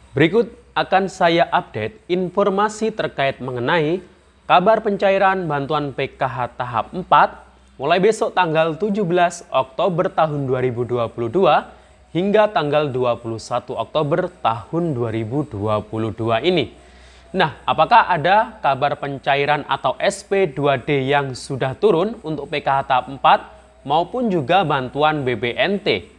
Berikut akan saya update informasi terkait mengenai kabar pencairan bantuan PKH tahap 4 mulai besok tanggal 17 Oktober tahun 2022 hingga tanggal 21 Oktober tahun 2022 ini. Nah, apakah ada kabar pencairan atau SP2D yang sudah turun untuk PKH tahap 4 maupun juga bantuan BPNT?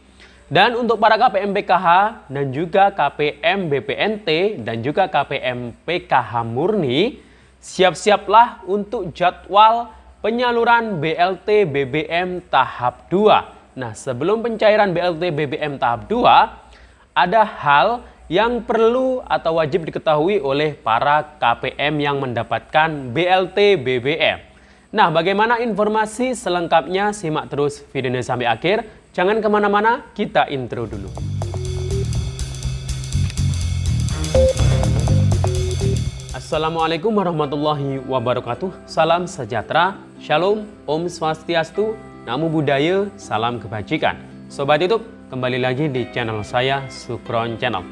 Dan untuk para KPM PKH dan juga KPM BPNT dan juga KPM PKH murni, siap-siaplah untuk jadwal penyaluran BLT BBM tahap 2. Nah, sebelum pencairan BLT BBM tahap 2, ada hal yang perlu atau wajib diketahui oleh para KPM yang mendapatkan BLT BBM. Nah, bagaimana informasi selengkapnya? Simak terus videonya sampai akhir. Jangan kemana-mana, kita intro dulu. Assalamualaikum warahmatullahi wabarakatuh. Salam sejahtera, shalom, om swastiastu, namo buddhaya, salam kebajikan. Sobat YouTube, kembali lagi di channel saya, Sukron Channel.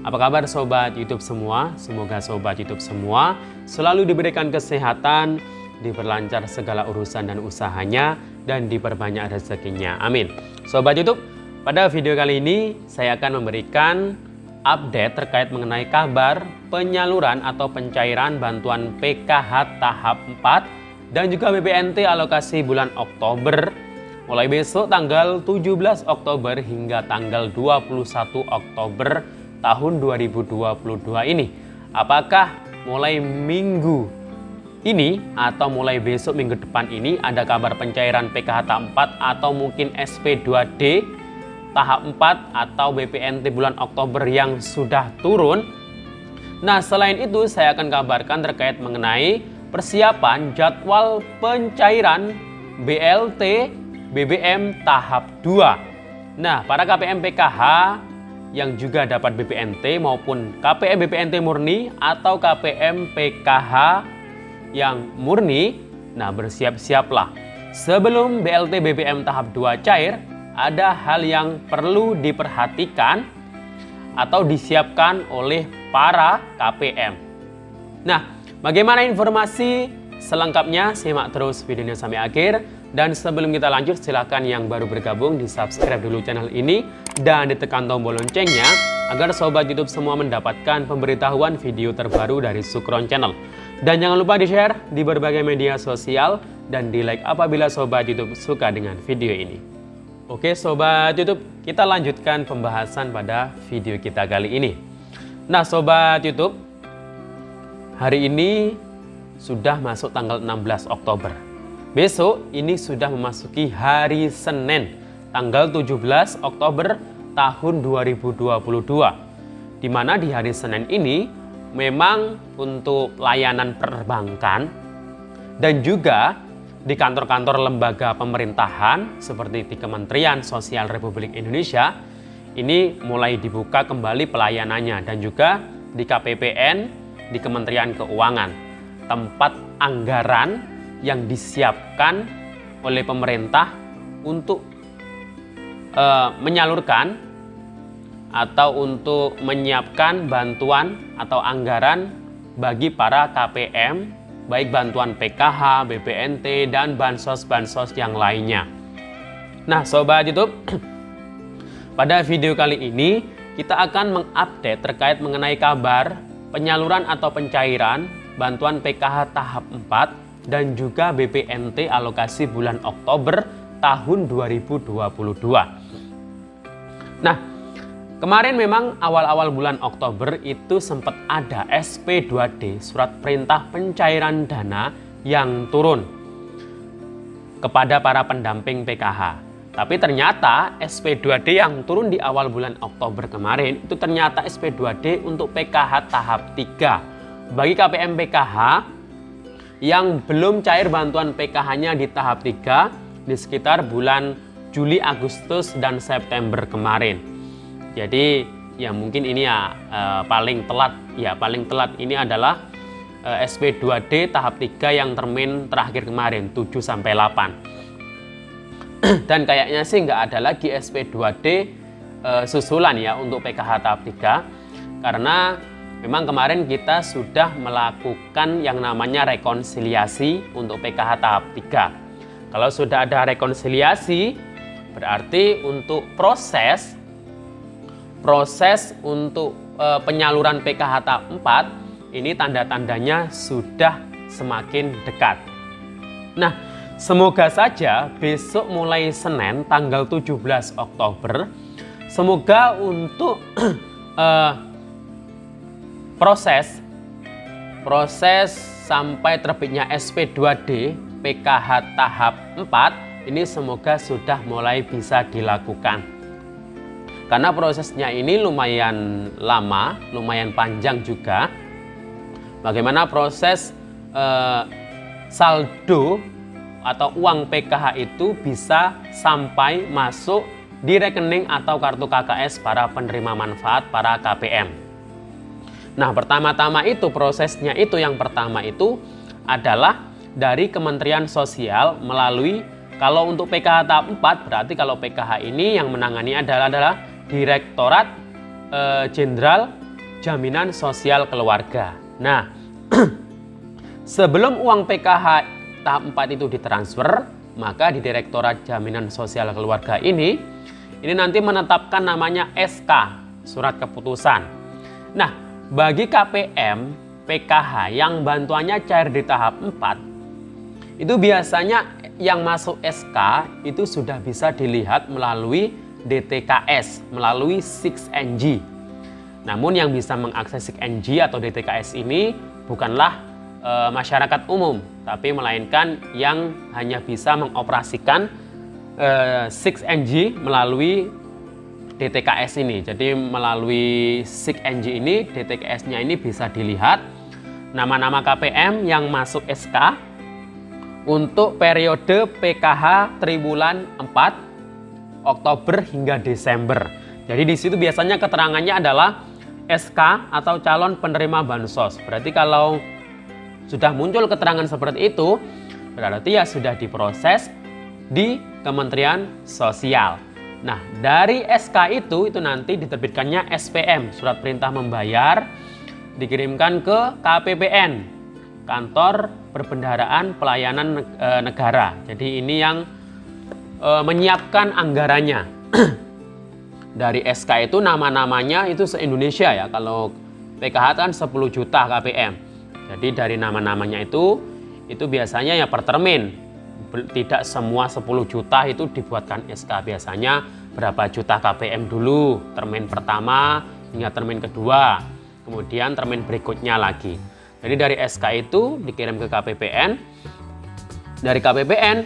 Apa kabar sobat YouTube semua? Semoga sobat YouTube semua selalu diberikan kesehatan, diperlancar segala urusan dan usahanya, dan diperbanyak rezekinya. Amin. Sobat YouTube, pada video kali ini saya akan memberikan update terkait mengenai kabar penyaluran atau pencairan bantuan PKH tahap 4 dan juga BPNT alokasi bulan Oktober mulai besok tanggal 17 Oktober hingga tanggal 21 Oktober tahun 2022 ini. Apakah mulai minggu ini atau mulai besok minggu depan ini ada kabar pencairan PKH tahap 4 atau mungkin SP2D tahap 4 atau BPNT bulan Oktober yang sudah turun? Nah, selain itu saya akan kabarkan terkait mengenai persiapan jadwal pencairan BLT BBM tahap 2. Nah, para KPM PKH yang juga dapat BPNT maupun KPM BPNT murni atau KPM PKH yang murni, nah bersiap-siaplah. Sebelum BLT BBM tahap 2 cair, ada hal yang perlu diperhatikan atau disiapkan oleh para KPM. Nah, bagaimana informasi selengkapnya? Simak terus videonya sampai akhir. Dan sebelum kita lanjut, silakan yang baru bergabung di subscribe dulu channel ini dan ditekan tombol loncengnya agar sobat YouTube semua mendapatkan pemberitahuan video terbaru dari Sukron Channel. Dan jangan lupa di-share di berbagai media sosial dan di-like apabila sobat YouTube suka dengan video ini. Oke sobat YouTube, kita lanjutkan pembahasan pada video kita kali ini. Nah sobat YouTube, hari ini sudah masuk tanggal 16 Oktober. Besok ini sudah memasuki hari Senin, tanggal 17 Oktober tahun 2022. Di mana di hari Senin ini memang untuk layanan perbankan dan juga di kantor-kantor lembaga pemerintahan seperti di Kementerian Sosial Republik Indonesia ini mulai dibuka kembali pelayanannya, dan juga di KPPN, di Kementerian Keuangan, tempat anggaran yang disiapkan oleh pemerintah untuk menyalurkan atau untuk menyiapkan bantuan atau anggaran bagi para KPM, baik bantuan PKH, BPNT, dan bansos-bansos yang lainnya. Nah sobat YouTube, pada video kali ini kita akan mengupdate terkait mengenai kabar penyaluran atau pencairan bantuan PKH tahap 4 dan juga BPNT alokasi bulan Oktober tahun 2022. Nah, kemarin memang awal-awal bulan Oktober itu sempat ada SP2D, surat perintah pencairan dana yang turun kepada para pendamping PKH. Tapi ternyata SP2D yang turun di awal bulan Oktober kemarin itu ternyata SP2D untuk PKH tahap 3. Bagi KPM PKH yang belum cair bantuan PKH-nya di tahap 3 di sekitar bulan Juli, Agustus, dan September kemarin. Jadi ya mungkin ini ya paling telat ini adalah SP2D tahap 3 yang termin terakhir kemarin 7-8. Dan kayaknya sih nggak ada lagi SP2D susulan ya untuk PKH tahap 3. Karena memang kemarin kita sudah melakukan yang namanya rekonsiliasi untuk PKH tahap 3. Kalau sudah ada rekonsiliasi, berarti untuk proses untuk penyaluran PKH tahap 4 ini tanda-tandanya sudah semakin dekat. Nah, semoga saja besok mulai Senin tanggal 17 Oktober, semoga untuk proses sampai terbitnya SP2D PKH tahap 4 ini semoga sudah mulai bisa dilakukan. Karena prosesnya ini lumayan lama, lumayan panjang juga. Bagaimana proses saldo atau uang PKH itu bisa sampai masuk di rekening atau kartu KKS para penerima manfaat, para KPM. Nah, pertama-tama itu prosesnya itu yang pertama itu adalah dari Kementerian Sosial melalui, kalau untuk PKH tahap 4 berarti kalau PKH ini yang menangani adalah Direktorat Jenderal Jaminan Sosial Keluarga. Nah, sebelum uang PKH tahap 4 itu ditransfer, maka di Direktorat Jaminan Sosial Keluarga ini nanti menetapkan namanya SK, Surat Keputusan. Nah, bagi KPM PKH yang bantuannya cair di tahap 4, itu biasanya yang masuk SK itu sudah bisa dilihat melalui DTKS, melalui 6NG. Namun yang bisa mengakses 6NG atau DTKS ini bukanlah masyarakat umum, tapi melainkan yang hanya bisa mengoperasikan 6NG melalui DTKS ini. Jadi melalui 6NG ini, DTKS-nya ini bisa dilihat nama-nama KPM yang masuk SK untuk periode PKH triwulan 4 Oktober hingga Desember. Jadi di situ biasanya keterangannya adalah SK atau calon penerima bansos. Berarti kalau sudah muncul keterangan seperti itu, berarti ya sudah diproses di Kementerian Sosial. Nah, dari SK itu nanti diterbitkannya SPM, Surat Perintah Membayar, dikirimkan ke KPPN, Kantor Perbendaharaan Pelayanan Negara. Jadi ini yang menyiapkan anggarannya. Dari SK itu nama-namanya itu se-Indonesia ya. Kalau PKH kan 10 juta KPM. Jadi dari nama-namanya itu biasanya ya per termin. Tidak semua 10 juta itu dibuatkan SK. Biasanya berapa juta KPM dulu, termin pertama hingga termin kedua. Kemudian termin berikutnya lagi. Jadi dari SK itu dikirim ke KPPN. Dari KPPN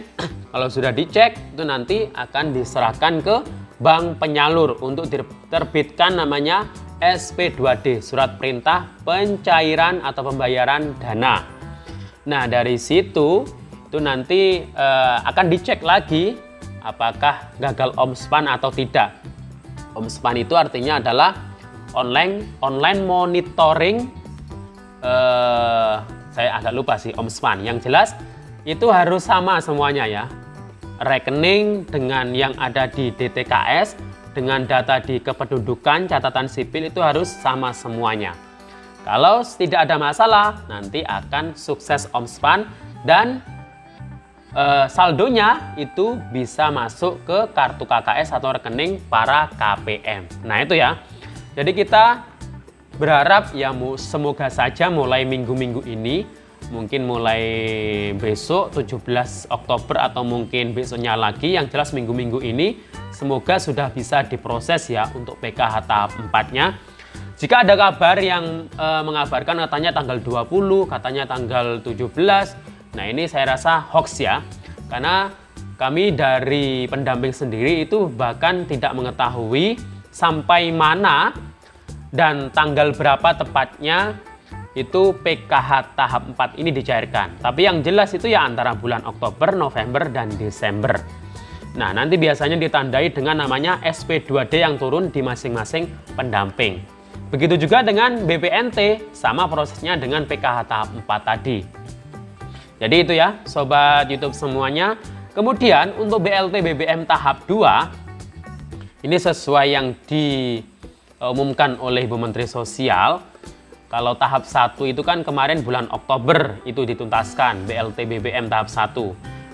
kalau sudah dicek itu nanti akan diserahkan ke bank penyalur untuk diterbitkan namanya SP2D, Surat Perintah Pencairan atau Pembayaran Dana. Nah, dari situ itu nanti akan dicek lagi apakah gagal omspan atau tidak. Omspan itu artinya adalah online monitoring. Saya agak lupa sih omspan. Yang jelas itu harus sama semuanya ya. Rekening dengan yang ada di DTKS, dengan data di kependudukan, catatan sipil itu harus sama semuanya. Kalau tidak ada masalah, nanti akan sukses omspan dan saldonya itu bisa masuk ke kartu KKS atau rekening para KPM. Nah itu ya. Jadi kita berharap ya semoga saja mulai minggu-minggu ini, mungkin mulai besok 17 Oktober atau mungkin besoknya lagi, yang jelas minggu-minggu ini semoga sudah bisa diproses ya untuk PKH tahap 4-nya. Jika ada kabar yang mengabarkan katanya tanggal 20, katanya tanggal 17, nah ini saya rasa hoax ya. Karena kami dari pendamping sendiri itu bahkan tidak mengetahui sampai mana dan tanggal berapa tepatnya itu PKH tahap 4 ini dicairkan. Tapi yang jelas itu ya antara bulan Oktober, November, dan Desember. Nah, nanti biasanya ditandai dengan namanya SP2D yang turun di masing-masing pendamping. Begitu juga dengan BPNT, sama prosesnya dengan PKH tahap 4 tadi. Jadi itu ya, Sobat YouTube semuanya. Kemudian untuk BLT BBM tahap 2, ini sesuai yang di diumumkan oleh Ibu Menteri Sosial. Kalau tahap 1 itu kan kemarin bulan Oktober itu dituntaskan BLT BBM tahap 1.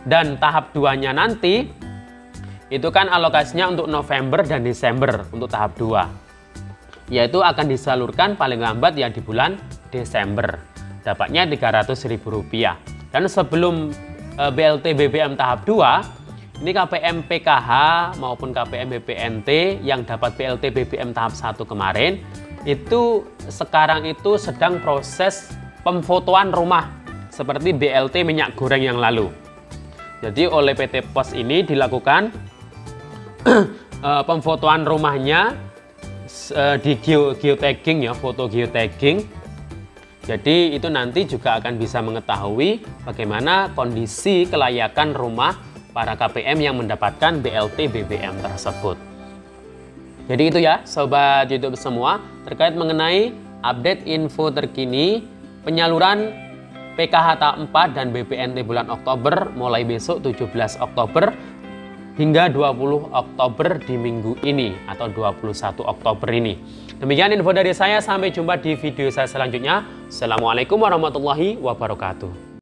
Dan tahap 2-nya nanti itu kan alokasinya untuk November dan Desember untuk tahap 2. Yaitu akan disalurkan paling lambat ya di bulan Desember. Dapatnya Rp300.000. Dan sebelum BLT BBM tahap 2, ini KPM PKH maupun KPM BPNT yang dapat BLT BBM tahap 1 kemarin, itu sekarang itu sedang proses pemfotoan rumah seperti BLT minyak goreng yang lalu. Jadi oleh PT Pos ini dilakukan pemfotoan rumahnya di geotagging ya, foto geotagging. Jadi itu nanti juga akan bisa mengetahui bagaimana kondisi kelayakan rumah para KPM yang mendapatkan BLT BBM tersebut. Jadi itu ya Sobat YouTube semua terkait mengenai update info terkini penyaluran PKH tahap 4 dan BPNT bulan Oktober mulai besok 17 Oktober hingga 20 Oktober di minggu ini atau 21 Oktober ini. Demikian info dari saya, sampai jumpa di video saya selanjutnya. Assalamualaikum warahmatullahi wabarakatuh.